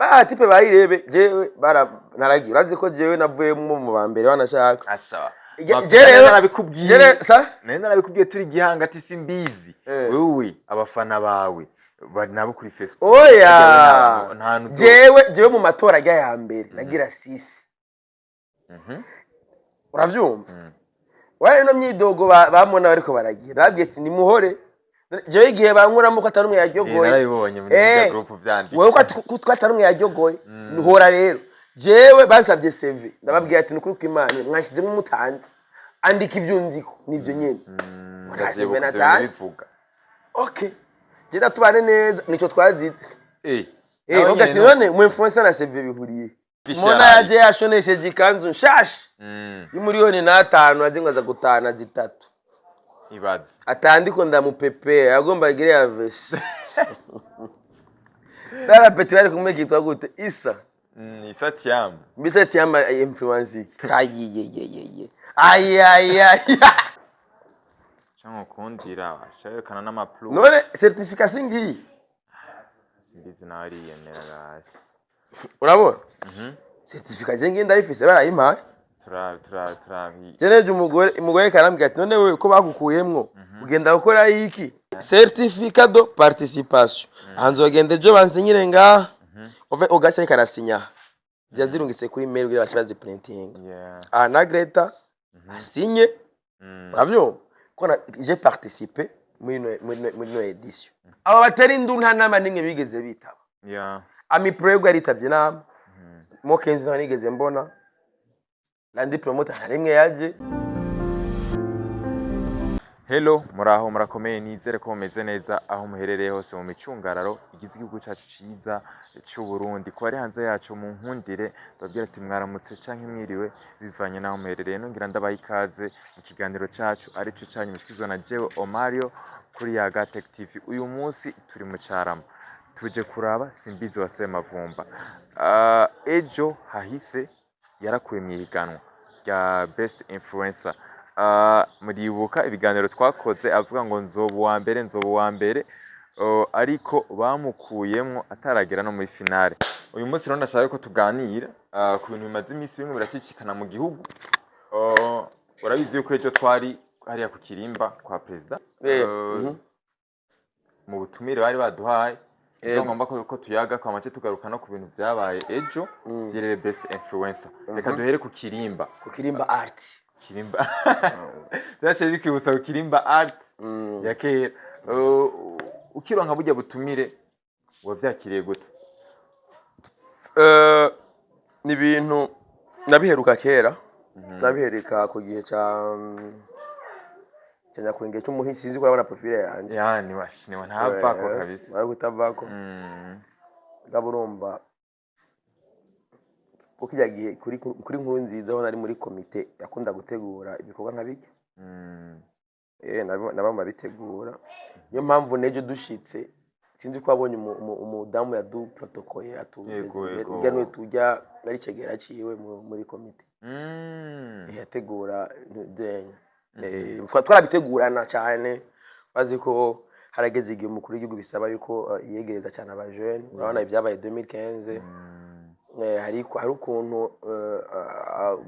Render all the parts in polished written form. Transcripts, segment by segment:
ba tipe bayirebe jewe naragiye urazi ko jewe navuye mu bambere wanashaka asaba rero narabikubwiye narabikubwiye turi gihanga ati simbizi wewe abafana bawe bari nabo kuri Facebook oya jewe mu matora ajya ya mbere nagira 6 uravyumva waye no myidogo bamona bariko baragira nabwiye ati ni muhore jewe igihe bankuramo ko atarumwe yaryogoye narabibonye muri group vyandika wewe ko atarumwe yaryogoye nuhora rero jewe basavye CV ndababwiye ati nukuri ko Imana mwashizemo umutanzi andika ivyo nziko nivyo nyene ndazebe natanze okay jeda tubane neza nico twazitse ugati none mu influencer na CV bihuriye mona yaje yashonesheje ikanzu nshasha y'umuriyoni n'atanu azingaza gutana zitatu ibaze atandiko ndamupepe agomba agire yavese dara peti bari kumekitwa gute Isa Tiam mbise Tiam influencer ayiyeyeye ayaya cyangwa kundira washerekana n'amaplu none certification ngi simbizi nari yemera gashi urabona certification ngi ndayifise barayimpaye turabi jeneje umugore karambye ati none wewe ko bakukuyemwo ugenda gukora iki certificat de participation hanzogende jo bansinyire nga ove ugase karasinya zirungitse kuri mail kugira bashibaze printing na Greta asinye urabyo ko j'ai participé muri no edition aba batari ndu nta nama nimwe bigeze bitaba ami prego yaritavye nama mo kenzi ntanigeze mbona Landi promoter harimwe yaje. Hello, muraho murakomeye nizere ko mumeze neza aho muherereye hose mu micungararo igize igihugu cyacu ciza cy'u Burundi ko ari hanze yacu mu nkundire babwira ati mwaramutse canke mwiriwe bivanye naho muherereye nongira ndabaye ikaze mu kiganiro cyacu ari cyo cyanyu mushikizwa na Jewe Omario kuri Yaga Tech TV. Uyu munsi turi mu Carama tuje kuraba Simbizi wa Semavumba. Ejo hahise yarakuye mu ihiganwa rya Best Influencer. Muribuka ibiganiro twakoze avuga ngo nzobu wa mbere ariko bamukuyemwo ataragera no muri finale. Uyu munsi rero ndashaka ko tuganira ku bintu bimaze iminsi bimwe biracicikana mu gihugu. Urabizi yuko ejo twari hariya ku Kirimba kwa president mu butumire bari baduhaye ngomba ko tuyaga kwa make tugaruka no ku bintu byabaye ejo byerere Best Influencer. Reka duhere ku Kirimba art Kirimba Byaje bikibutsa Kirimba art ya kera. Ukironka burya butumire wavyakiriye gute? Ni bintu nabiheruka kera nabihereka ku gihe cyanya kuringe cy'umuhisi sinzi ko urabona profile yanje yani washine ntava ko kabisa bari gutavako gaburumba ukijya gihe kuri nkuru nziza aho nari muri komite yakunda gutegura ibikorwa nkabike nabamba bitegura niyo mpamvu nejo dushitse sinzi ko abonye umudamu ya du protocole atugene tujya ari cegera ciwe muri komite yategura denya twarabitegurana cyane bazi ko harageze igihe umukuru w'igihugu bisaba yuko yegereza cyane abajene urabona ibyabaye 2015 hari ukuntu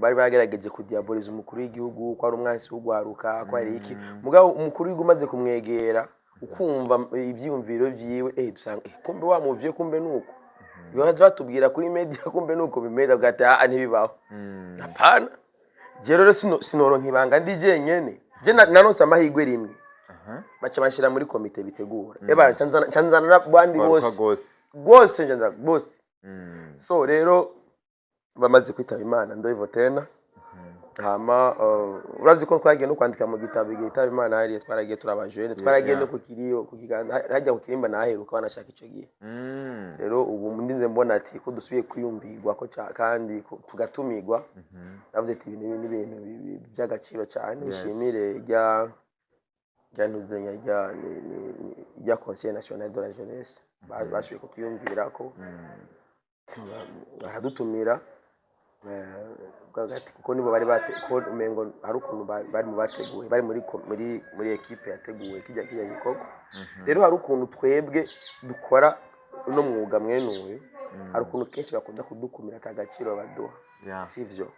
bari bagerageje kudiaboliza umukuru w'igihugu ko ari umwansi w'ugwaruka ko ari iki mugabo umukuru w'igihugu maze kumwegera ukumva ibyiyumviro byiwe dusanga kumbe wamuvye kumbe nuko bibaza batubwira kuri media kumbe nuko bimeza bwata ntibibaho apana je rero sinoronka ibanga ndi jenyene je nanonse amahigwe rimwe baca bashira muri komite bitegura canzana bandi bose njanza bose so rero bamaze kwitaba Imana ndoivo tena hama urazi ko twagiye no kwandika mu gitabo igitabo Imana hariye twaragiye turabajene twaragiye no kukiriyo kugiganda hajya kukirimba naheruka banashaka ico gihe rero ubu ndinze mbona ati ko dusubiye kuyumvirwa ko kandi tugatumirwa navuze ati ibintu by'agaciro cyane ishimire ryanuzenya rya Conseil National de la Jeunesse bashoboye kutuyumvira ko baradutumira kuko nibo bari ko umengo ari ukuntu bari mu bateguye bari muri equipe yateguye kijya gikorwa rero hari ukuntu twebwe dukora no mwuga mwenuye hari ukuntu kenshi bakunda kudukumira atagaciro baduha sivyo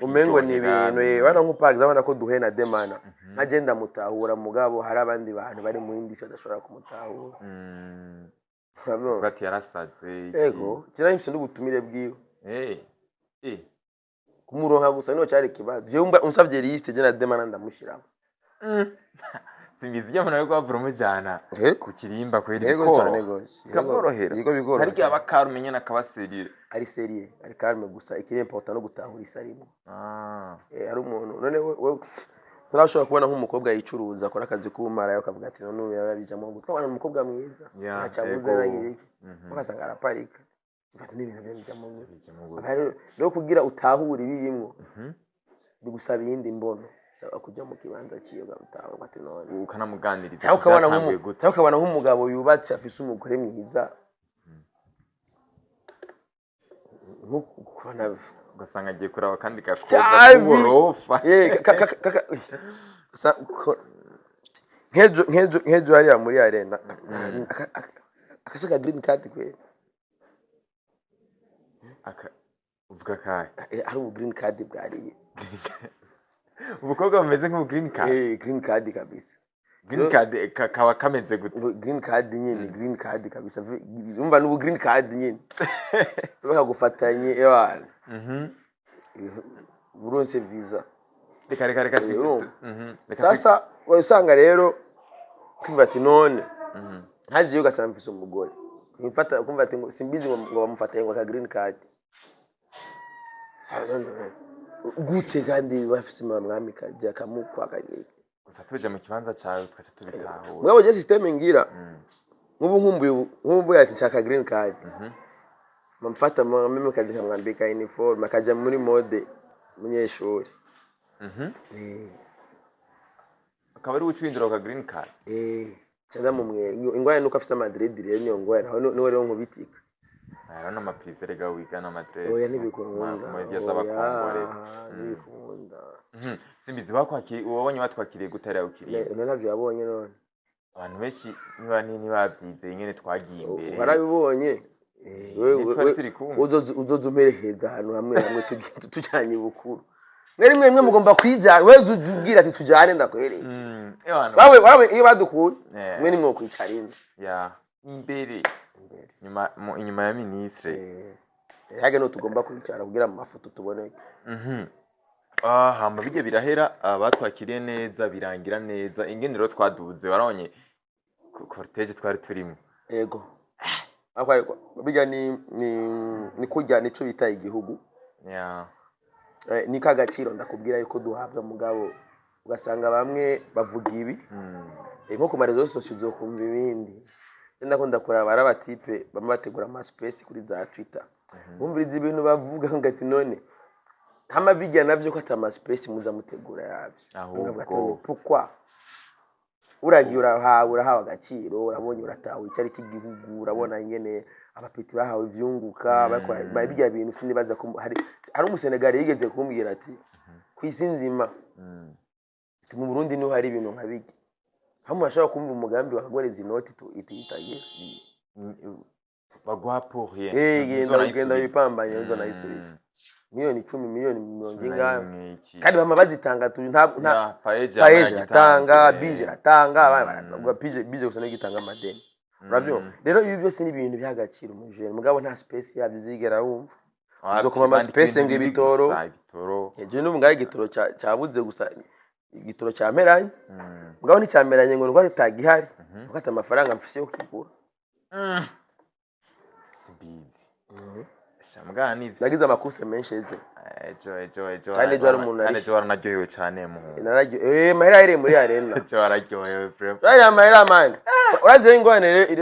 umengo ni ibintu bana nk'upagiza abana ko duhena demana nkagenda mutahura mugabo hari abandi bantu bari mu yindi badashobora kumutahura bati yarasaze yego kira imse n'ubutumire bwiwe kumuronka gusa niho cyari kibazo je unsavye liste je na demana ndamushiramo singize ijya muri kwa promojana ku kirimba kweri yego cyane gose kamorohera yego bigoro ariko abakarumenye nakabaserire ari serie ari calme gusa ikiri important no gutahura isarimo ari umuntu none we turashobora kubona nk'umukobwa yicuruza akora akazi k'umara yo kavuga ati none yarabijamo gutwara umukobwa mwiza acabuze nagiri bakasanga araparika bafite n'ibintu by'amujyamo rero kugira utahura ibiyimwo bigusaba iyindi mbono kujya mu kibanza ciyo gutaha bati none ukanamuganiriza cyangwa ukabona nk'umugabo yubatse afise umugore mwiza nk'ukubona ugasanga agiye kuraba kandi gakoza kuborofa nkejo hariya muri arena akasaka green card kweli uvuga kahe ari ubu green card bwariye ubukobwa bumeze nk'ubu green card green card kabisa green card kaba kameze gute green card nyine green card kabisa umva n'ubu green card nyine bakagufatanye ewana buronse visa reka sasa usanga rero kumva ati none haje yo gasanga mfise umugore kumfata kumva ati simbizi ngo bamufataye ngo ka green card gute kandi bafise mwami kajya kamukwa kagire gusa tuje mu kibanza cyawe twaje tubitaho mwabo je system ngira nk'ubu ati chaka green card mamfata mimi kazi kamwambika uniform akaja muri mode munyeshuri akaba ari ucwindira ka green card cyangwa mumwe ingwaya nuko afise Madrid rero niyo ngwaya naho niwe rero nkubitika ara na maprive rega wigana Madrid oya nibikunda mu gihe z'abakongore nibikunda simbizi bakwakiriye ubonye batwakiriye gutera ukiriye none navyo yabonye none abantu benshi niba babyize nyene twagiye imbere barabibonye uzoza umperekeza ahantu hamwe tujyanye bukuru mwe mugomba kwijana weze ubwira ati tujyane ndakwereye wawe iyo badukuye mwe nimwe kwicara ino imbere inyuma ya ministre yage no tugomba kwicara kugira mu mafoto tubone hamba bijye birahera batwakiriye neza birangira neza ingendero twaduze warabonye cortege twari turimo yego bijya ni kujya nico bita igihugu ni kagaciro ndakubwira yuko duhabwa mugabo ugasanga bamwe bavuga ibi nko ku marezo social uzokumva ibindi ndakunda kuraba abatipe bamwe bategura ama space kuri za Twitter bumviriza ibintu bavuga ngati none hama bijya navyo ko atama space muza mutegura yavyo ahubwo pourquoi uragiye urahawe agaciro urabonye uratawe icyari cy'igihugu urabona ingene abapiti bahawe ivyunguka bakora bijya bintu sinibaza ko hari umusenegari yigeze kumbwira ati kwisinzima mu Burundi niho hari ibintu nkabijya hamwe bashobora kumva umugambi bakagoreza inoti ititaye bagwa pour rien genda bipambanye nzo nayisubiza miliyoni 10 miliyoni 70 kandi bama bazitanga nta paeje atanga bije atanga bagwa bije gusa n'igitanga amadeni uravyo rero ibi byose ni ibintu by'agaciro mu jeune mugabo nta space yabyo zigera wumva uzokoma ama space ngibitoro je n'ubu ngaye igitoro cyabuze gusa igitoro cyameranye mugabo ni cyameranye ngo rwate tagihari ukata amafaranga mfise yo kigura sibizi shamga ni nagize amakuse menshi ejo kandi ejo ari umuntu ari ejo waranajoyewe cyane mu mahera iri muri arena ejo wararyohewe bro aya mahera man uraze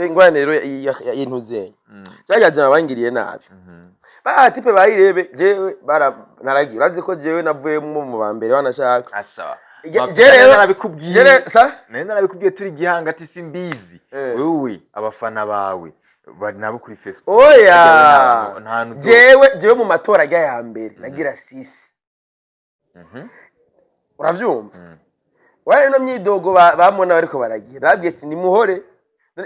ingwanero y'intuzenye cyaje abangiriye nabi tipe bayirebe jewe naragiye uraze ko jewe navuye mu bambere banashaka asa rero nabikubwiye nenda nabikubwiye turi gihanga ati simbizi wewe abafana bawe bari nabo kuri Facebook oya jewe mu matora ajya ya mbere nagira 6 uravyumva waye no myidogo bamona bariko baragira nabwiye ati nimuhore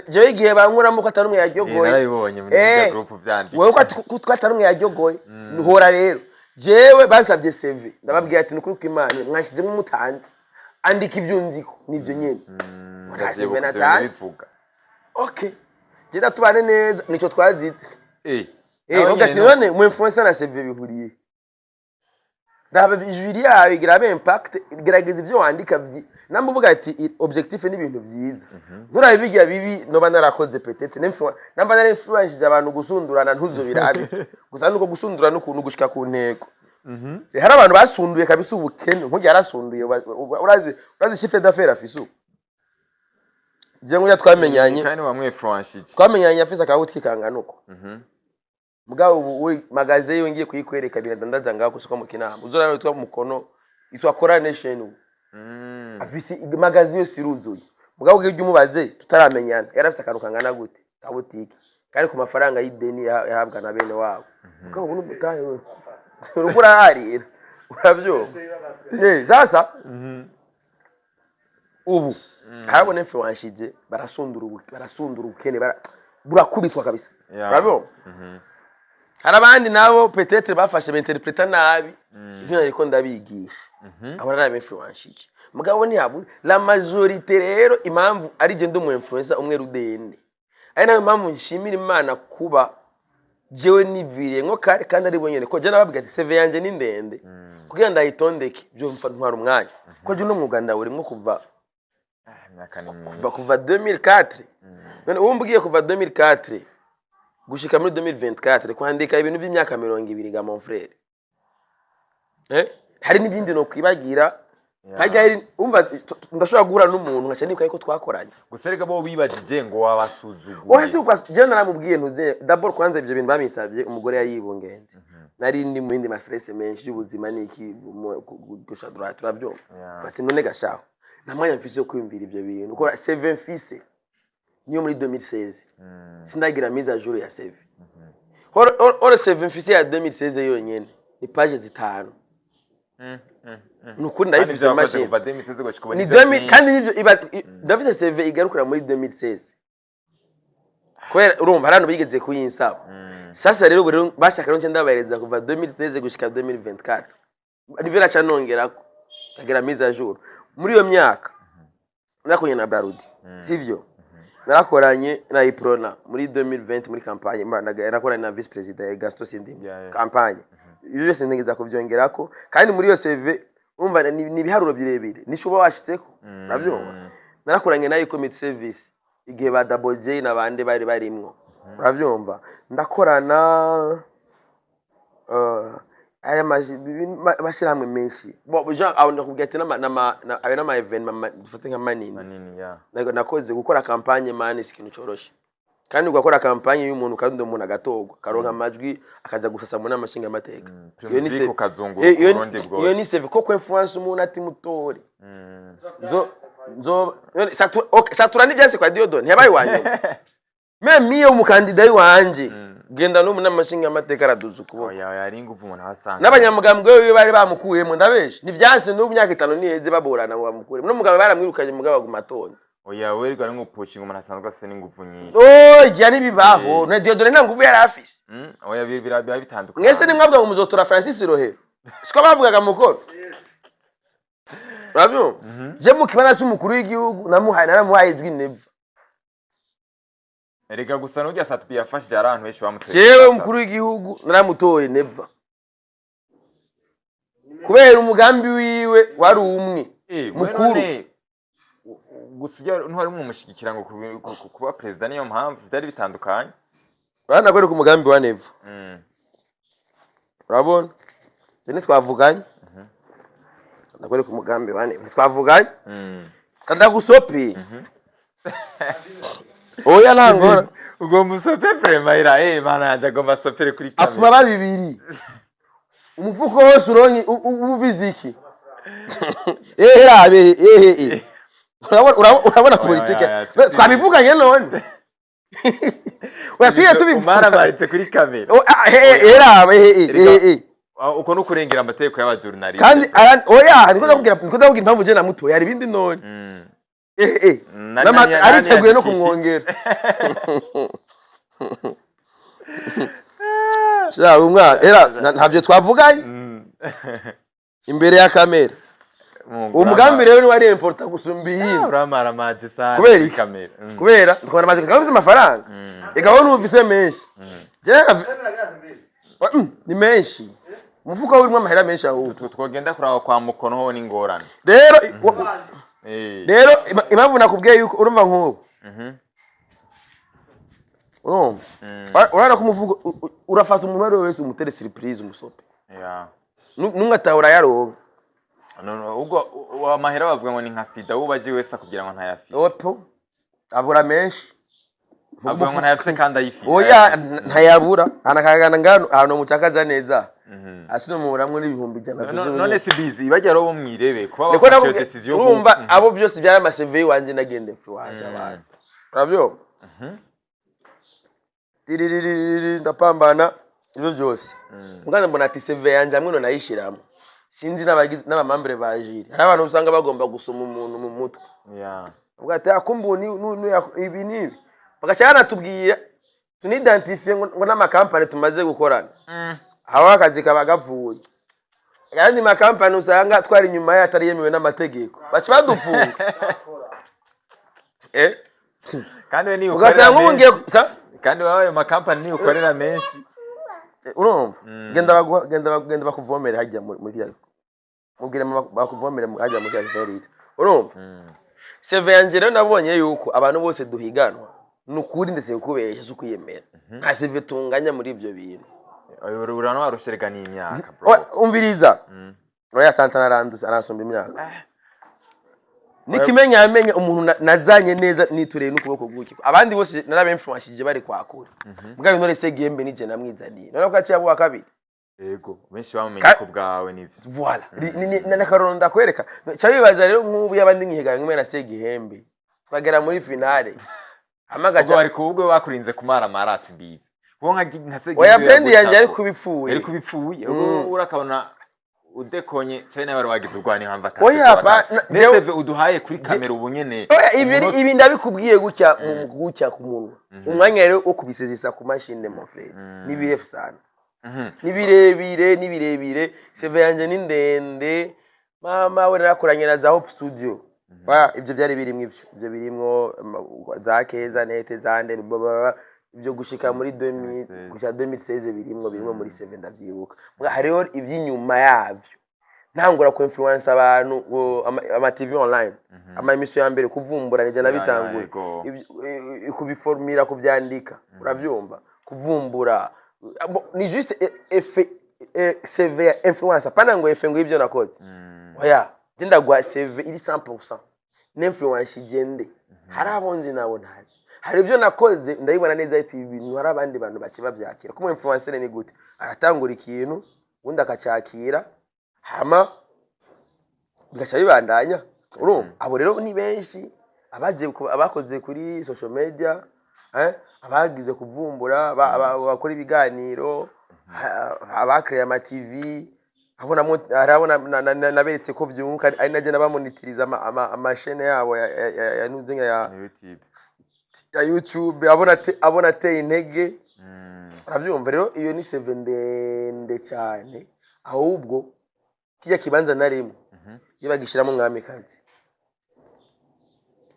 jewe igihe bankuramo ko atari umwe yaryogoye narabibonye muri media group byandika wewe ko atari umwe yaryogoye hora rero jewe basabye CV ndababwiye ati nukuri ko Imana mwashizemo umutanzi andika ivyo nziko nivyo nyene ndavyibuka ndabivuga okay jeda tubane neza nico twazitse ugati none mu influencer na CV bihuriye ndaba ijuri yawe grabe impact gerageza ivyo wandika namba uvuga ati objectif ni ibintu byiza nturabe bigira bibi no banarakoze petete namba nari influence abantu gusundurana ntuzo birabe gusa nuko gusundurana ukuntu gushika ku ntego hari abantu basunduye kabisa ubukene nk'ugiye arasunduye urazi chiffre d'affaires afise je ngo twamenyanye kandi wamwe influence twamenyanye afise akabuti kikangana uko mugabo ubu magaze yo ngiye kuyikwereka biradandaza ngaho kusuka mu kinama uzora nawe twa mukono itwa Coronation afisi magaze yo siruzuye mugabo ugiye umubaze tutaramenyana yarafise akantu kangana gute kabutiki kandi ku mafaranga y'ideni yahabwa na bene wabo mugabo ubu n'ubutahe we urukura harira urabyo sasa ubu harabona influence barasundura ubukene burakubitwa kabisa urabyo hari abandi nabo peut-être bafashe b'interpreta nabi ivyo nariko ndabigisha abana na influence mugabo ni habu la majorité rero impamvu ari je ndumu influencer umwe rudende ari nayo impamvu nshimira Imana kuba jewe niviriye nko kare kandi ari bonyene ko je nababwiye ati CV yanje ni ndende kugira ndayitondeke byo mfa ntwara umwanya ko je no mwuga ndawuri nko kuva 2004 none umbwiye kuva 2004 gushika muri 2024 kwandika ibintu by'imyaka 200 ga mon frère hari n'ibindi no kwibagira hajya umva ndashobora guhura n'umuntu nkaca niko ariko twakoranye gusereka bo bibajije ngo wabasuzuguye wese uko je naramubwiye ntuze d'abord kwanza ivyo bintu bamisabye umugore yayibungenze nari ndi mu bindi ma stress menshi y'ubuzima niki gushadura turabyo fati none gashaho namwanya mfise yo kwimvira ivyo bintu ukora 7 fils niyo muri 2016 sindagira mise à jour ya CV ora 7 fils ya 2016 yonyene ni page zitanu nukuri ndayifise mashine ni 2000 kandi nivyo David CV igarukira muri 2016 kwera urumva hano bigeze kuyinsaba sasa rero buri bashaka ronke ndabahereza kuva 2016 gushika 2024 nivera canongerako tagira mise à jour muri iyo myaka nakonye na Barudi sivyo narakoranye na Iprona muri 2020 muri campagne narakoranye na vice president Gaston Sindimwe campagne ibyo byose ndengeza kubyongerako kandi muri yo CV umva ni biharuro birebire nishuba washitseko nabyo narakoranye na community service igihe ba Double J nabande bari barimwo uravyumva ndakorana aya mashiramwe menshi bo Jean aho ndakubwira na event dufate nka manini nakoze gukora campagne mani ikintu coroshe kandi ugakora campagne y'umuntu kandi umuntu agatogwa karonka amajwi akaza gusasa mu namashinga amateka iyo ni se kazungura Burundi bwose iyo ni se ko influence umuntu ati mutori nzo satura ni byase kwa Diodone yabaye wanyu meme iyo umukandida wanje genda no mu namashinga amateka araduza ukuboko yari ingufu umuntu hasanga n'abanyamugambwe we bari bamukuyemo ndabeshe ni byanse no myaka 5 niheze baborana ngo bamukure no mugabo baramwirukanye mugabo gumatonda oya werwa ngo pushinga umuntu asanzwe afite n'ingufu nyinshi yani bibaho na Diodone nta ngufu yari afise oya birabya bitandukanye mwese ni mwabwa mu muzotora Francis Rohero siko bavugaga mukoro Rabyo je mu kibana cy'umukuru w'igihugu naramuhaye ijwi neva erega gusa n'ujya satbi yafashije abantu benshi bamutoye jewe umukuru w'igihugu naramutoye neva kubera umugambi wiwe wari umwe mukuru gusujya ntwari mu mushigikira ngo kuba president niyo mpamvu byari bitandukanye bana gore ku mugambi wa neva urabona cyane twavuganye ndakore ku mugambi wa neva twavuganye kada gusopi oya nangora ugomba usope premaira mana yaje agomba sopere kuri kamera afuma babibiri umufuko wose uronyi ubiziki rabe urabona politike twabivuganye none Watuye tubimara baritse kuri kamera rabe uko no kurengera amategeko y'abajournaliste kandi oya niko ndakubwira impamvu je namutoye hari ibindi none ariteguye no kumwongera ntabyo twavuganye imbere ya kamera. Umugambi rero wari important gusumba iyindi. Uramara maje sana kuri kamera. Kubera ndikora maje kagafise amafaranga. Egaho n'ufise menshi. Ni menshi. Umufuka urimo amahera menshi ahubwo. Twogenda kuraho kwa mukono ho n'ingorane. Rero impamvu nakubwiye yuko urumva nk'ubu. Urana kumuvuga urafata umuntu wese umutere surprise umusope. Nungatahura yaronka. Ubwo amahera bavuga ngo ni nka sida ubaje wese kugira ngo ntayafise. Opo. Abura menshi. Avuga ngo ntayafise kandi ayifise. Oya ntayabura. Anakagana ngano ahantu mucakaza neza. Asino muramwe n'ibihumbi jana. None si busy bajya robo mwirebe kuba bafashe decision yo kumva abo byose byari ama CV wanje ndagenda influence abantu. Urabyo? Ndapambana ibyo byose. Muganda mbona ati CV yanje amwe no nayishiramo. Sinzi n'abagize n'abamambere bajiri. Hari abantu usanga bagomba gusoma umuntu mu mutwe. Ugati akumbuni ibi nibi. Bagacana tubwira tunidentifie ngo n'ama company tumaze gukorana. Aho akazi kabagavuye. Kandi ma company usanga twari nyuma ya atari yemewe n'amategeko. Baci badufunga. Kandi we ni ukorera. Kandi wawe ma company ni ukorera menshi. Urumva genda bakuvomera hajya muri cya mubwire bakuvomera hajya muri cya ferite. Urumva CV yanje rero nabonye yuko abantu bose duhiganwa nukuri ndetse kubesha zukuyemera nta CV tunganya muri ibyo bintu. Urano warusherega ni imyaka bro. Umviriza oya Santana aranduza arasumba imyaka. Nikimenya amenya umuntu nazanye neza nitureye n'ukuboko guki. Abandi bose narabemfumashije bari kwakura. Mugabe none se gembe nije namwizaniye. None ko aciye abo kabiri. Yego benshi bamenye ko bwawe nivyo. Voilà. Ni karondo ndakwereka. Cyabibaza rero nk'ubu yabandi nkihega ngime na se gihembe. Twagera muri finale. Amagacha bari kubwo bakurinze kumara marasi bizi. Wo nka se oya brand yanje ari kubipfuye. Ari kubipfuye. Ubwo urakabona udekonye cyane bari wagize urwani hamba atatu. Oya neve uduhaye kuri kamera ubunyene. Oya ibi ndabikubwiye gutya ku muntu. Umwanya rero wo kubisezisa ku machine mon frère. Ni birefu sana. Ni birebire CV yanje ni ndende. Mama we narakoranye na za Hope Studio. Ibyo byari birimo ibyo birimo za Keza Nete zande ibyo gushika muri 2016 birimo muri 7 ndavyibuka. Hariho iby'inyuma yavyo. Ntangura ku influence abantu ama TV online. Ama emission ya mbere kuvumbura nije nabitanguye. Kubiformira kubyandika. Uravyumva? Kuvumbura. Ni juste effet CV influence. Pana ngo effet ngo ibyo nakoze. Oya, genda gwa CV iri 100%. N'influence igende. Harabonzi nabo ntaje. Hari ibyo nakoze ndabibona neza ati ibintu hari abandi bantu bakibavyakira. Kuma influencer ni gute? Aratangura ikintu undi akacakira hama bigacha bibandanya. Urumva abo rero ni benshi abakoze kuri social media abagize kuvumbura bakora ibiganiro abakreya ama TV arabona naberetse ko byunguka ari naje nabamonitiriza ama chaîne yabo ya nuzinga ya YouTube abona te intege. Urabyumva rero iyo ni 7 ndende cyane ahubwo kijya kibanza narimo yibagishiramo mwamikazi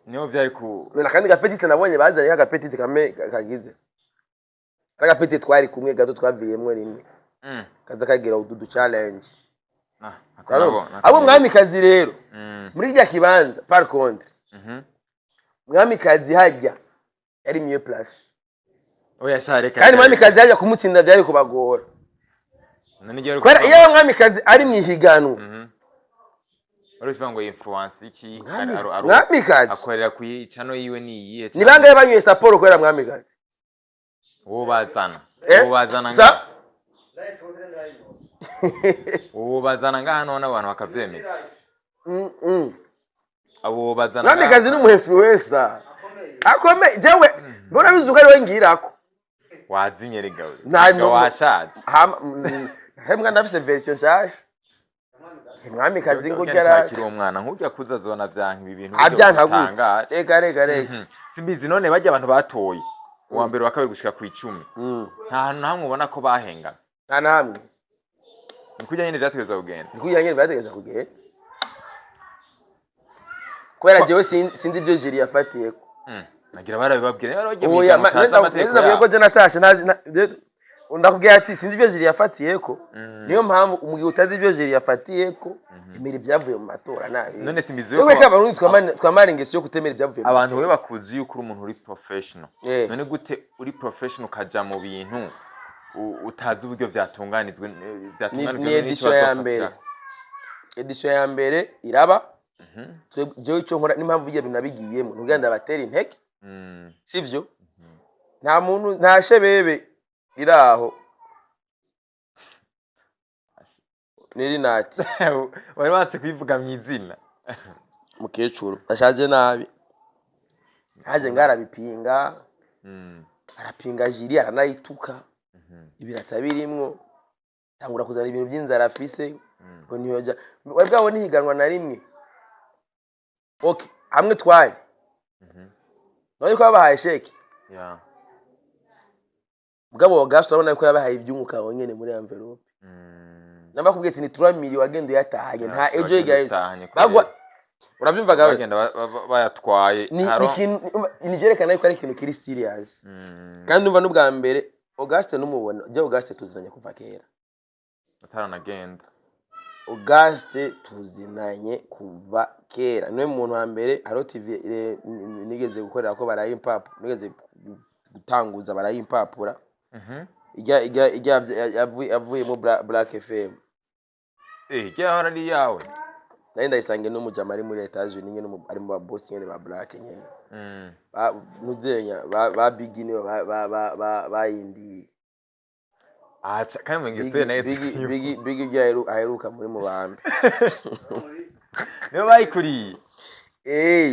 niho byari ku na kandi gapetite nabonye bazanye agapetite kame kagize agapetite twari kumwe gato twaviyemwe rimwe kaza kagira ududu challenge abo mwamikazi rero muri kijya kibanza par contre mwamikazi hajya yari mieux place. Oya shareka kandi mwamikazi hajya kumutsinda byari kubagora. Kwera iyo mwamikazi ari mwihiganwa urumva ngo influence iki mwamikazi akorera ku channel yiwe ni iyihe ni bangaye banywe support kwera mwamikazi uwo bazana uwo bazana ngahano n'abantu bakavyemeza abo bazana mwamikazi n'umu influencer akome jewe mbona bizuka ari wengirako wazinye rigawe washaje hemwe ndafise version shaje mwami kazi ngo ugera kiri umwana nk'ujya kuza zona vyanka ibi bintu abyanka gute rega simbizi none bajya abantu batoye uwa mbere wa kabiri gushika ku 10 nta hantu hamwe ubona ko bahengana nta namwe nikujya nyine byategeza kugenda kubera jewe sinzi ibyo jiri yafatiye ko nagira barabibabwira bari bagiye mu ko je natashe ndakubwira ati sinzi ibyo jiri yafatiye ko niyo mpamvu umugihe utazi ibyo jiri yafatiye ko imiri byavuye mu matora nabi none simbizi yo ko abarundi twamara ingeso yo kutemera ibyavuye abantu we bakuzi yuko uri umuntu uri professional none gute uri professional kaja mu bintu utazi uburyo byatunganizwe ni edition ya mbere iraba jewe cyo nkora n'impamvu bijya binabigiyemo ntuganda batera inteke sivyo nta muntu nta shebebe iraho niri nati wari wase kwivuga mu izina mukecuru ashaje nabi haje ngarabipinga arapinga jiri aranayituka ibirata birimwo tangura kuzana ibintu by'inzara afise ngo niyoja wari bwawo nihiganwa na rimwe okay hamwe twaye none ko babahaye sheki mugabo gasto urabona ko yabahaye ibyunguka wonyene muri envelope nabakubwiye ati ni 3 million agendo yatahanye nta ejo yigaye bagwa urabyumvaga we bagenda bayatwaye ni jerekana yuko ari ikintu kiri serious kandi umva n'ubwa mbere Auguste numubona je Auguste tuzinanye kuva kera ataranagenda Auguste tuzinanye kuva kera niwe muntu wa mbere Haro TV nigeze gukorera ko baraye impapu nigeze gutanguza baraye impapura yavuye mu Black FM hora ni yawe nari ndayisange n'umujama ari muri Etats-Unis nyene ari mu boss nyene ba Black nyene nuzenya ba bigini bayindi acha kandi ngese neza bigi aheruka muri mubambe niyo bayikuriye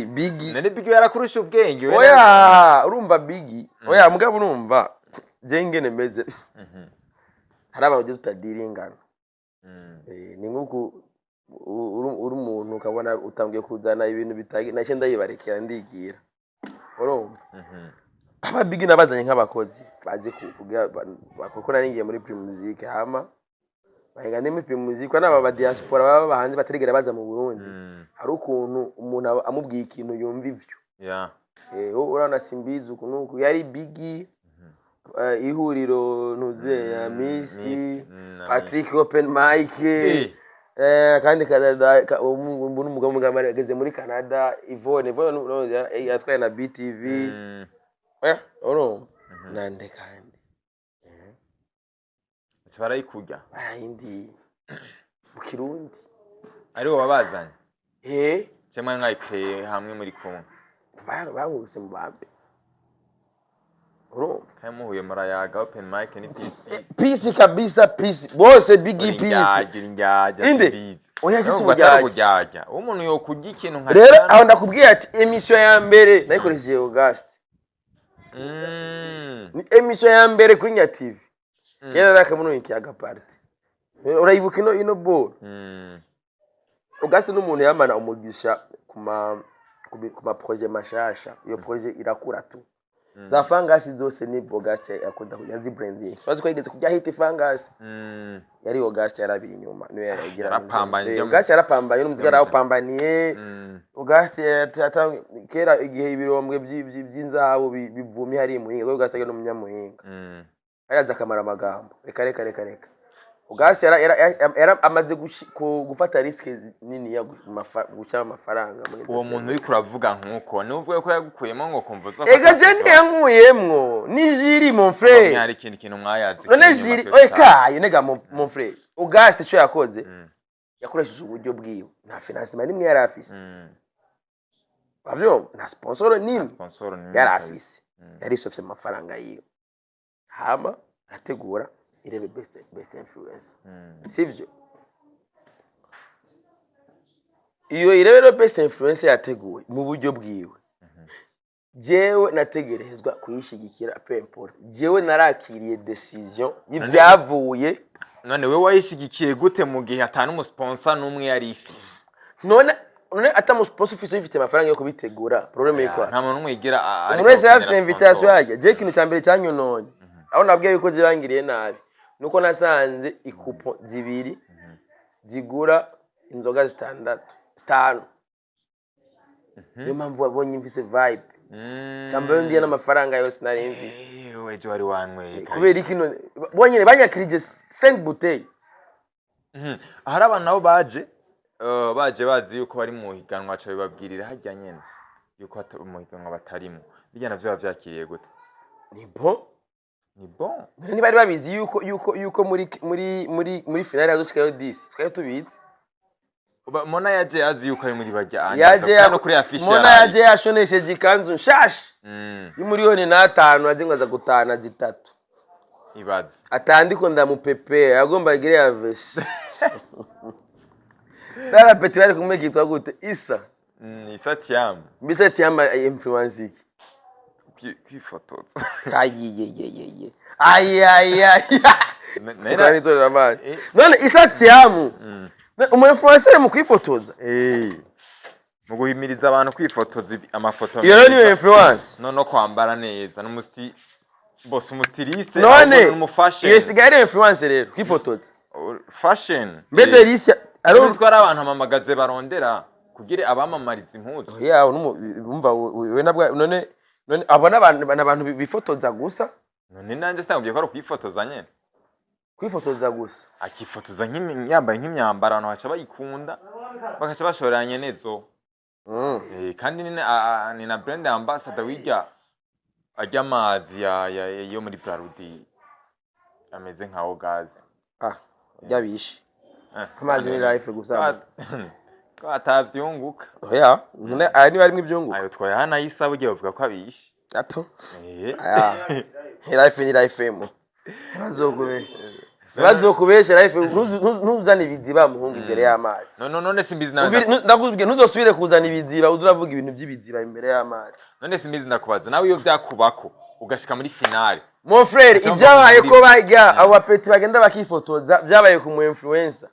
bigi none bigi yarakurusha ubwenge urumva bigi mugabo urumva je ngene meze hari abantu tutadiringana ni nkuko uri umuntu ukabona utangiye kuzana ibintu bitagi nashye ndayibarekera ndigira urumva ababigi nabazanye nk'abakozi baje bakokora ningiye muri Primusic hama bahengane muri Primusic n'aba ba diaspora baba bahanze batarigera baza mu Burundi hari ukuntu umuntu amubwiye ikintu yumva ivyo urana simbizi ukuntu yari bigi ihuriro ntuze ya Misi Patrick Open Mic kandi Canada umugabo ageze muri Canada Yvonne yatwaye na BTV urumva nande kandi barayikujya barayindi mu Kirundi ari wo babazanye cyangwa nkayikeye hamwe muri kumwe bangurutse mu bambe urumva kandi muhuye murayaga Open Mic ni peace kabisa peace bose bigi peace inde oya gisubujyaja umuntu yo kujya ikintu nka rero aho ndakubwiye ati emission ya mbere nayikoresheje Auguste ni emission ya mbere kuri Nya TV kera nakamuno ikiyaga party urayibuka ino ball Auguste n'umuntu yamana umugisha kuma projet mashasha iyo projet irakura tu za fangasi zose ni Auguste yakunda kuyazi branding bazi ko yigeze kujya hit fangasi yari Auguste yarabiri inyuma niwe yagira yarapambanye Auguste yarapambanye n'umuzika yarawupambaniye Auguste kera igihe ibirombwe by'inzahabu bivumi hari muhinga ko Auguste no munyamuhinga ayaza kamara amagambo reka Auguste yara amaze gufata risk nini ya guca amafaranga muri uwo muntu uri kuravuga nkuko n'uvuye ko yagukuyemo ngo kumvuza ega je ntiyankuyemwo ni jiri mon frère hari kintu mwayazi none jiri kaye nega mon frère Auguste cyo yakoze yakoresheje uburyo bwiwe nta financement nimwe yari afise bavyo na sponsor nimwe yari afise yari sofise amafaranga yiwe hama ategura irebe best influence sivyo iyo irebe best influence yateguwe mu buryo bwiwe jewe nategerezwa kuyishigikira peu importe jewe narakiriye decision y'ivyavuye none we wayishigikiye gute mu gihe atanu umusponsor n'umwe yari ifise none atamusponsor ufise ifite amafaranga yo kubitegura problème yiko nta muntu umwigira umuntu wese yafise invitation yajya je kintu cyambere cyanyononye aho nabwiye yuko zibangiriye nabi nuko nasanze ikupo zibiri zigura inzoga zitandatu 5 niyo mpamvu wabonye mvise vibe cyambere ndiye n'amafaranga yose nari mvise weje wari wanyweye kubera ikino bonyene banyakirije 5 bouteilles ahari abantu nabo baje bazi yuko bari mu higanwa cyo bibabwirira hajya nyene yuko mu higanwa batarimo bijya navyo bavyakiriye gute ni bon ni bari babizi yuko muri finale yazoshikayo 10 twaye tubizi Mona yaje azi yuko ari muri bajya yaje kuri affiche Mona yaje yashonesheje ikanzu nshasha y'umuriyoni n'atanu azingaza gutana zitatu ibaze atandiko ndamupepe yagomba igire ya vese Nara peti bari kumwe kitwa gute Isa Tiam mbise Tiam influence kwifotoza ayiye none Isa Tiam umu influencer mu kwifotoza mu guhimiriza abantu kwifotoza amafoto iyo ni influence no kwambara neza n'umusti boss umustiliste n'umufashion iyo sigari influencer rero kwifotoza fashion Bedelisia ariko ari abantu amamagaze barondera kugira abamamariza impuzu urumva we nabwo none abona abantu bifotoza gusa none nanje sitangubye ko ari kwifotoza nyene kwifotoza gusa akifotoza yambaye nk'imyambaro abantu baca bayikunda bakaca bashoranye nezo kandi ni na brand ambassador wijya ajya amazi yo muri Brarudi ameze nka Ogazi yabishe amazi ni life gusa ko atavyunguka none aya ni barimo ibyunguka ayo twaye hana yisabu ugiye bavuga ko abishe ato life ni life mu bazokubesha life ntuzana ibiziba muhungu imbere y'amazi none simbizi ndakubwiye ntuzosubire kuzana ibiziba uzuravuga ibintu by'ibiziba imbere y'amazi none simbizi ndakubaza nawe iyo byakubako ugashika muri finale mon frère ibyabaye ko bajya abo bapeti bagenda bakifotoza byabaye ku mu influencer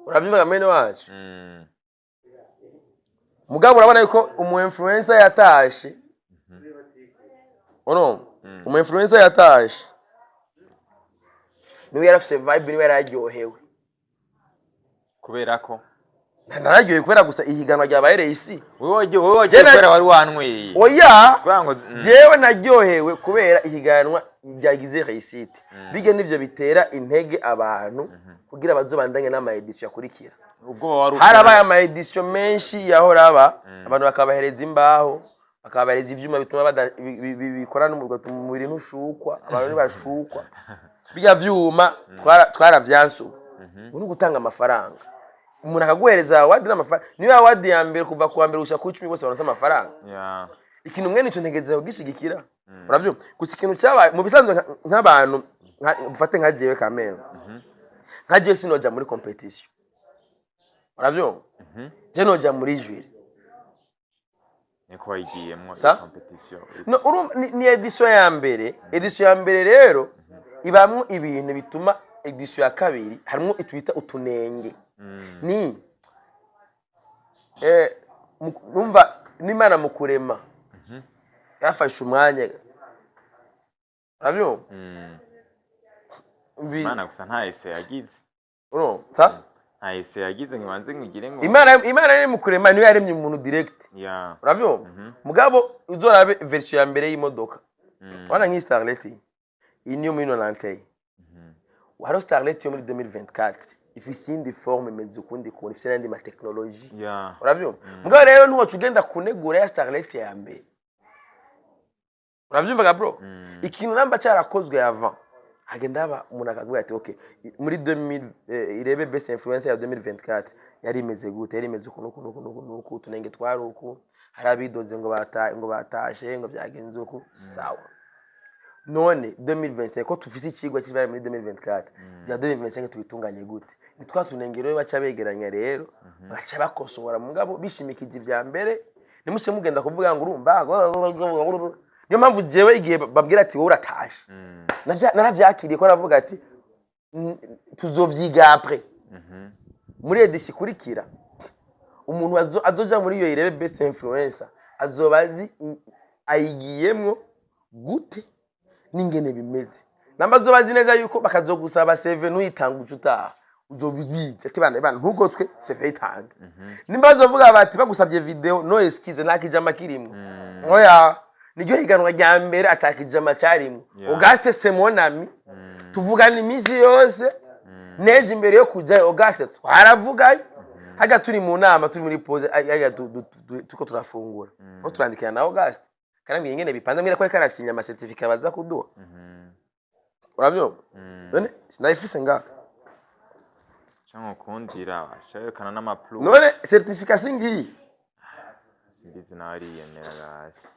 urabyumva mene wacu mugabo urabona yuko umu influencer yatashe umu influencer yatashe niwe yarafise vibe niwe yararyohewe kubera ko nararyohewe kubera gusa ihiganwa ryabaye isi wowe kubera wari wanyweye oya jewe naryohewe kubera ihiganwa ryagize réussite bige nivyo bitera intege abantu kugira bazobandanye n'ama edition yakurikira ubwo wari harabaye ama edition menshi yahoraba abantu bakabahereza imbaho bakabahereza ivyuma bituma bikorana mu bintu ushukwa abantu bashukwa bijya vyuma twaravyansu uri gutanga amafaranga umuntu akaguhereza award n'amafaranga niyo award ya mbere kuva ku mbere gushaka ku 10 bose baronse amafaranga ikintu mwene cyo ntegeze gishigikira uravyo gusa ikintu cyabaye mu bisanzwe nk'abantu mfate nka jewe kamera nka jewe sinoja muri competition uravyo je noja muri jury niko wayigiyemo competition no ni edition ya mbere rero ibamwe ibintu bituma edition ya kabiri harimo itwita utunenge ni numva n'Imana mu kurema yafashe umwanya abyo Imana gusa nta ese yagize nta ese yagize ngibanze ngigire ngo Imana iri mu kurema niyo yaremye umuntu direct urabyo mugabo uzorabe version ya mbere y'imodoka wana nki Starlet iyi niyo muri 90 waro Starlet yo muri 2024 ifise indi forme imeze ukundi kuntu ifise n'andi ma technology urabyo mugabo rero ntuwo tugenda kunegura ya Starlet ya mbere uravyumva bro ikintu namba cyarakozwe avant hagenda aba umuntu akaguye ati okay muri 2000 irebe best influencer ya 2024 yari imeze gute yari imeze ukuntu tunenge twari uku harabidoze ngo batashe ngo byagenze uku sawa none 2025 ko tufise ikigwa kibaye muri 2024 ya 2025 tubitunganye gute nitwa tunengero baca begeranya rero baca bakosora mugabo bishimikije ivya mbere nimuce mugenda kuvuga ngo urumva niyo mpamvu jewe igihe babwira ati wowe uratashe naravyakiriye ko aravuga ati tuzovyiga après muri edisi ikurikira umuntu azoja muri iyo irebe best influencer azoba azi ayigiyemwo gute n'ingene bimeze namba azoba azi neza yuko bakazogusaba CV n'uyitanguje utaha uzobibize ati bana ntugotwe CV itanga nimba bazovuga bati bagusabye video no excuse nakijama kirimwe oya niryo higanwa rya mbere atakijama cyarimwe Auguste Semonami tuvugana imisi yose neje imbere yo kujya Auguste twaravugaye haga turi mu nama turi muri pause tuko turafungura aho turandikira na Auguste kandi ingene bipanze mwira ko karasinya ama certificate baza kuduha urabyo none sinayifise nga cyangwa kundira washerekana n'amaplu none certificate singi simbizi nari yemera gashi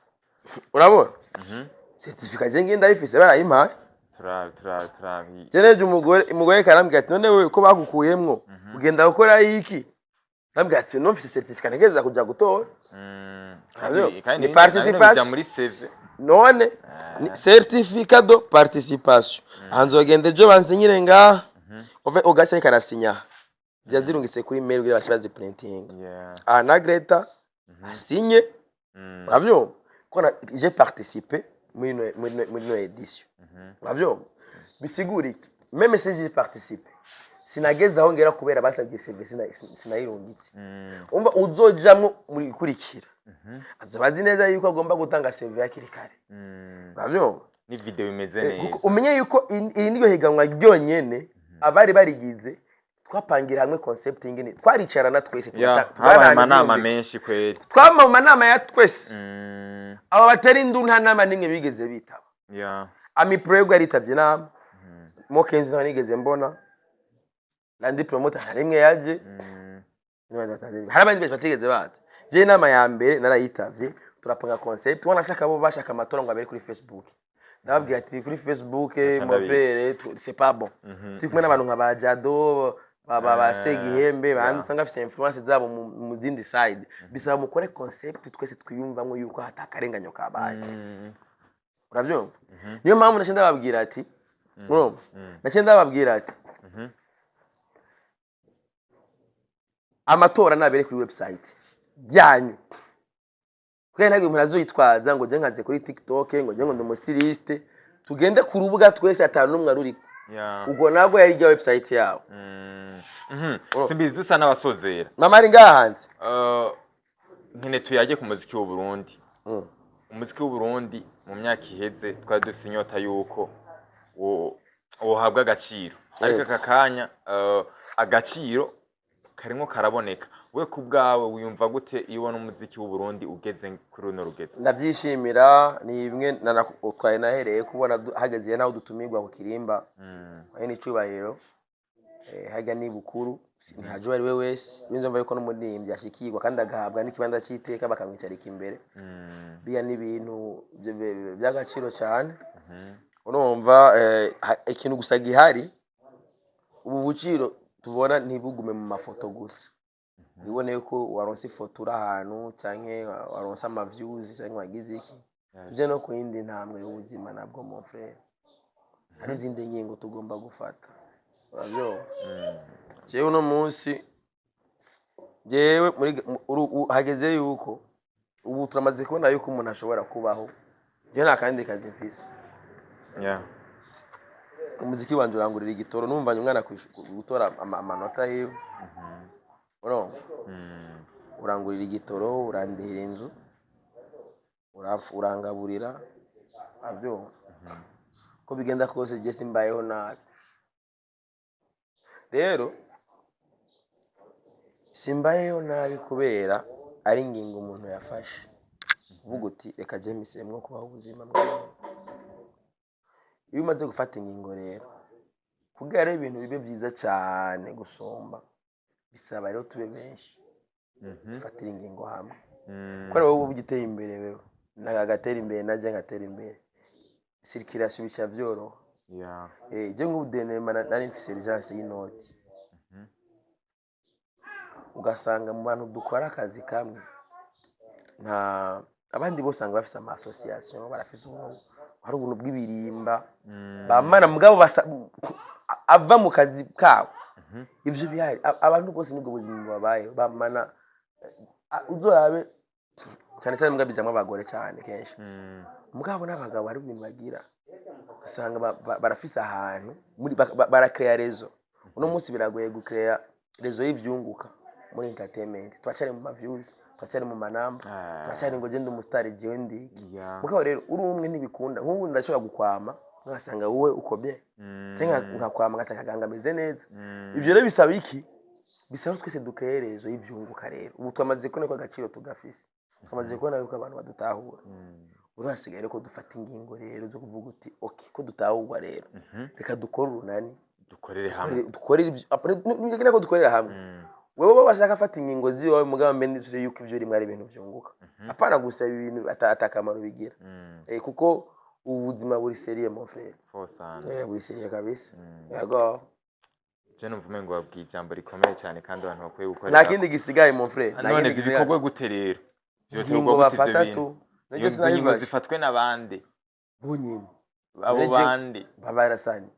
urabona certificate jengi ndayifise barayimpaye jeneje umugore karambwira ati none wewe ko bagukuyemwo ugenda gukora iki nambwira ati no mfise certificate ngeza kuja gutora ni participation muri CV none certificat de participation hanzogende jo bansinyire nga Auguste karasinya byazirungitse kuri mail kugira bashibaze printing na Greta asinye urabyo ko j'ai participé muri no édition urabyo bisigura iki même si j'ai participé sinageze aho ngera kubera basabye CV sinayirungitse umva uzojamwe muri kurikira azabazi neza yuko agomba gutanga CV yakiri kare urabyo ni video imeze neza umenye yuko iri niyo higanwa ryonyene abari barigize twapangira hamwe concept ingene twaricarana twese twanama menshi kweri twama nama ya twese aba batari ndu nta nama nimwe bigeze bitaba ami prego yaritavye nama Mokenzi nta nigeze mbona landi promoter harimwe yaje harabandi beje batigeze bata je nama ya mbere narayitavye turapanga concept wanashaka bo bashaka amatora ngo abere kuri Facebook ndababwira ati kuri Facebook mofere c'est pas bon tukumwe n'abantu nka bajado baba Segihembe bandusanga afise influence zabo mu zindi side bisaba mukore concept twese twiyumvamwe yuko hatakarenganyo kabaye uravyumva niyo mpamvu nacenda babwira ati nacenda babwira ati amatora nabere kuri website byanyu kwene ntabwo umuntu azoyitwaza ngo je nkaze kuri TikTok ngo je ngo ndi styliste tugende ku rubuga twese atanu numwe aruri ubwo nabwo yari rya website yawo simbizi dusa n'abasozera mama ari ngahanze nkene tuyaje ku muziki w'u Burundi umuziki w'u Burundi mu myaka iheze twari dufite inyota yuko wohabwa agaciro ariko akakanya agaciro karimo karaboneka we kubgawe wiyumva gute iyo ubona umuziki w'u Burundi ugeze kuri runo rugeze ndavyishimira ni bimwe nanakwaye nahereye kubona hageze naho dutumirwa ku kirimba ayo ni cubahiro haga ni bukuru ntihaje ari we wese binzomva yuko n'umuririmbyi ashikirwa kandi agahabwa n'ikibanza cy'iteka bakamwicarika imbere biya n'ibintu by'agaciro cyane urumva ikintu gusa gihari ubu buciro tubona ntibugume mu mafoto gusa bibone ko waronse ifoto uri ahantu canke waronse ama views canke wagize iki tuje no ku yindi ntambwe y'ubuzima nabwo mon frère hari izindi ngingo tugomba gufata urabyo jewe no munsi jewe muri hageze yuko ubu turamaze kubona yuko umuntu ashobora kubaho je nta kandi kazi mfise umuziki wanje urangurira igitoro numvanye umwana gutora amanota yiwe urangurira igitoro urandihira inzu urangaburira abyo ko bigenda kose je simbayeho nabi rero simbayeho nabi kubera ari ingingo umuntu yafashe uvuga uti reka je misemwo kubaho ubuzima bwawe iyo umaze gufata ingingo rero kugira ibintu bibe byiza cyane gusomba bisaba rero tube benshi dufatira ingingo hamwe ko wowe ubugiteye imbere wewe nagatera imbere naje ngatera imbere circulation bica byoroha je nk'udenema nari mfise urgence y'inoti ugasanga mu bantu dukora akazi kamwe nta abandi bose usanga bafise ama association barafise ubuntu hari ubuntu bw'ibirimba bamana mugabo ava mu kazi kawe ivyo bihari abantu bose nibwo buzima babaye bamana uzorabe cyane cyane mbwa bijamwe abagore cyane kenshi mugabo n'abagabo ari ibintu bagira usanga barafise ahantu muri barakrea rezo uno munsi biragoye gukrea rezo y'ivyunguka muri entertainment twacare mu views twacare mu manamba twacare ngo gende umustar jewe ndi mugabo rero uri umwe ntibikunda nk'ubu ndashobora gukwama ngasanga wowe ukobye cyangwa nkakwama ngasanga kagangamize neza ivyo rero bisaba iki bisaba twese dukerezo y'ivyunguka rero ubu twamaze kubona ko agaciro tugafise twamaze kubona yuko abantu badutahura urasigaye rero ko dufata ingingo rero zo kuvuga uti okay ko dutahurwa rero reka dukora urunani dukorere hamwe nigera ko dukorera hamwe wewe bashaka afata ingingo ziwe mugabo mbenditse yuko ivyo rimwe ari ibintu vyunguka apana gusa ibintu atakamaro bigira kuko ubuzima buri seriye mon frère buri seriye kabisa yego je numva ngo babwiye ijambo rikomeye cyane kandi abantu bakwiye gukora nta kindi gisigaye mon frère none ibikorwa gute rero ingingo bafata tu iyo ingingo zifatwe n'abandi bunyine abo bandi babarasani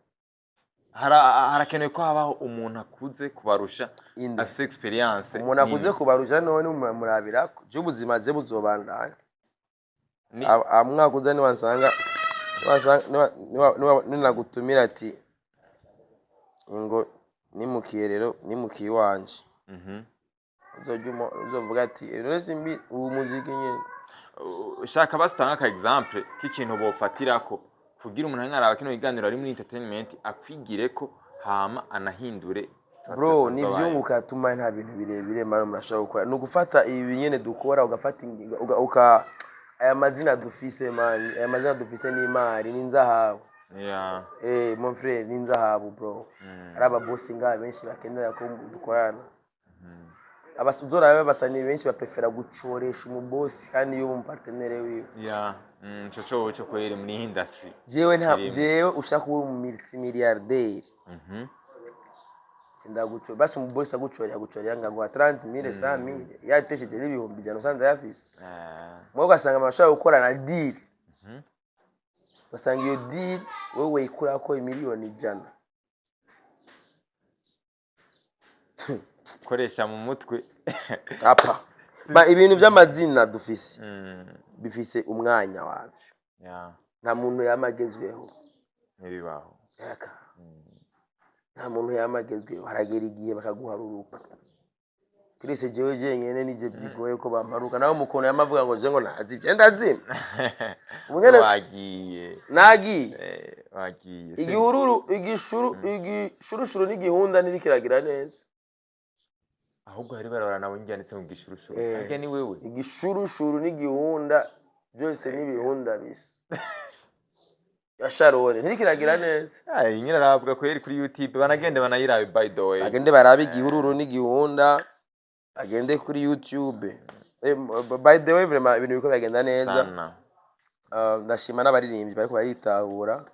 harakenewe ko habaho umuntu akuze kubarusha afise experience umuntu akuze kubarusha none murabira je ubuzima je buzobandanya amwakuze ni wansanga ninagutumira ati ngo nimukiye rero nimukiye wanje uzovuga ati rero simbi ubu muziki nyene ushaka basitanga ka example k'ikintu bofatirako kugira umuntu nkaraba kino iganiro ari muri entertainment akwigire ko hama anahindure bro ni vyunguka tuma nta bintu birebire mara murashaka gukora no gufata ibi nyene dukora ugafata uka aya mazina dufise man aya mazina dufise ni imari ni nzahabu mon frère ni nzahabu bro araba boss ngaha benshi bakenera ko dukorana abasuzora basani benshi baprefera gucoresha umu boss kandi yo mu partenaire wiwe cyo kwere muri industry jewe ushaka kuba mu multimilliardaire sindaguco basi umu boss agucorera ngaguha 30,000 100,000 yatesheje n'ibihumbi jana usanze yafise mwo gasanga amashaka gukorana deal basanga iyo deal wewe ikura ko miliyoni jana koresha mu mutwe apa ibintu by'amazina dufise bifise umwanya wavyo nta muntu yamagezweho ntibibaho nta muntu yamagezweho haragera igihe bakaguharuruka Kirese jewe nyene nije byigoye ko bamparuka nawe mukono yamavuga ngo je ngo nazivye ndazima ubungene wagiye wagiye igihururu igishurushuru n'igihunda nirikiragira neza ahubwo hari barabara nawe njyanitse mu gishurushuru ajya ni wewe igishurushuru n'igihunda byose n'ibihunda bisa ya Sharone ntirikiragira neza nyine aravuga ko yari kuri YouTube banagende banayirabe by the way bagende barabe igihururu n'igihunda agende kuri YouTube by the way vraiment ibintu biko bagenda neza ndashima n'abaririmbyi bariko baritahura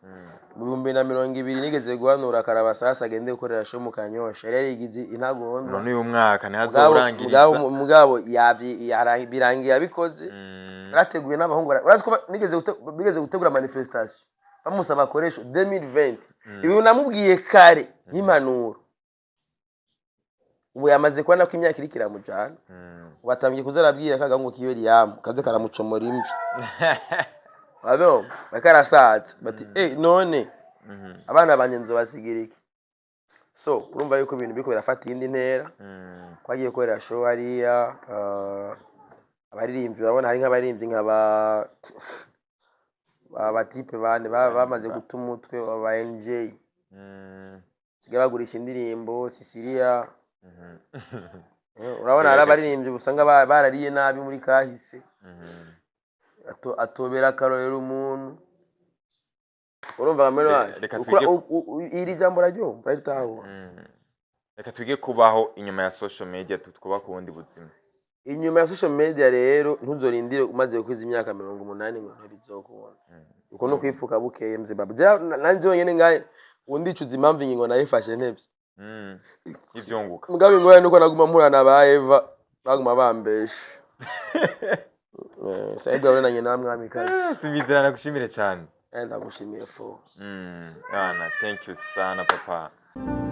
mu 2020 nigeze guhanura Karabasasa agende gukorera show mu Kanyosha yari yigize intagondo none uyu mwaka ntihazorangiriza mugabo birangiye abikoze rateguye n'abahungu uraziko bigeze gutegura manifestation bamusaba akoresha 2020 ibi namubwiye kare nk'impanuro ubu yamaze kubona ko imyaka iri kiramujana batangiye kuzarabwira kaga ngo kiyo Liam kaze karamucomora imvi abo bakarasaza bati none abana banje nzobasigira so urumva yuko ibintu biko birafata indi ntera kwagiye korera show hariya abaririmbyi babona hari nk'abaririmbyi abatipe bane bamaze guta umutwe wa NJ sigaye bagurisha indirimbo Sicilia urabona hari abaririmbyi usanga barariye nabi muri kahise atobera akarorero umuntu urumva ameno iri jambo rajyo baritaho reka twige kubaho inyuma ya social media twuba ku bundi buzima inyuma ya social media rero ntuzorindire umaze kwiza imyaka 80 ngo ntibizokubona uko no kwifuka bukeye mzibaba nanje nyene ngaye undicuza impamvu ingingo nayifashe ntebye ivyunguka mugabe ngoya nuko naguma mpurana ba Eva baguma bambesha Saibwa urena namwe kazi sibizirana gushimire cyane ndagushimiye fo thank you sana papa byiza.